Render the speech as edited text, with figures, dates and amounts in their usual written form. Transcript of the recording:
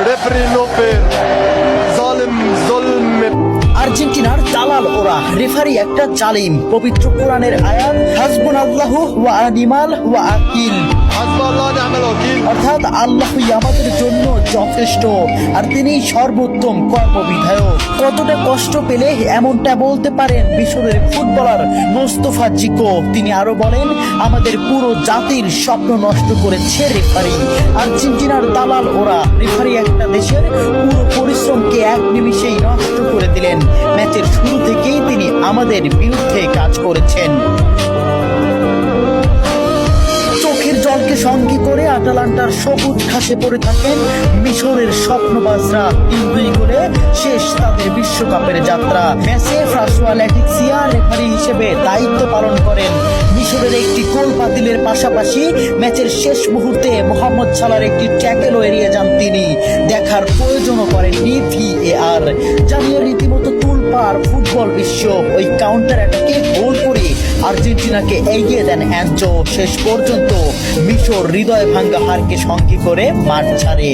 Referee no fair, জালিম জুলম। আর্জেন্টিনার দালাল ওরা, রেফারি একটা জালিম। পবিত্র কোরআনের আয়াত হাসবুনাল্লাহু ওয়া নিমাল ওয়াকিল, হাসবুল্লাহ ওয়া নি'মাল ওয়াকিল, অর্থাৎ আল্লাহই আমাদের জন্য যথেষ্ট আর তিনি সর্বোত্তম কর্মবিধায়ক। কতটা কষ্ট পেলে এমনটা বলতে পারেন মিশরের ফুটবলার মোস্তফা জিকো। তিনি আরো বলেন, আমাদের পুরো জাতির স্বপ্ন নষ্ট করেছে রেফারি। আর্জেন্টিনার দালাল ওরা, রেফারি একটা দেশের পুরো পরিশ্রমকে এক নিমিষেই নষ্ট করে দিলেন। ম্যাচের শুরু থেকেই তিনি আমাদের বিরুদ্ধে কাজ করেছেন। চোখের জলকে সঙ্গী করে আটালান্টার সবুজ ঘাসে পড়ে থাকেন মিশরের স্বপ্নবাজরা। 3-2 গোলে শেষ তাদের বিশ্বকাপের যাত্রা। ম্যাচে ফ্রাঁসোয়া ল্যাটিক্সিয়া রেফারি হিসেবে দায়িত্ব পালন করেন। মিশরের একটি গোল বাতিলের পাশাপাশি ম্যাচের শেষ মুহূর্তে মোহাম্মদ সালার একটি ট্যাকেলও এড়িয়ে যান তিনি। দেখার প্রয়োজনও করেননি VAR। জানিয়ে রীতিমতো তুলপাড় ফুটবল বিশ্ব। ওই কাউন্টার অ্যাটাকে গোল করে আর্জেন্টিনাকে এগিয়ে দেন অ্যাঞ্জো। শেষ পর্যন্ত মিশর হৃদয় ভাঙ্গা হারকে সঙ্গী করে মাঠ ছাড়ে।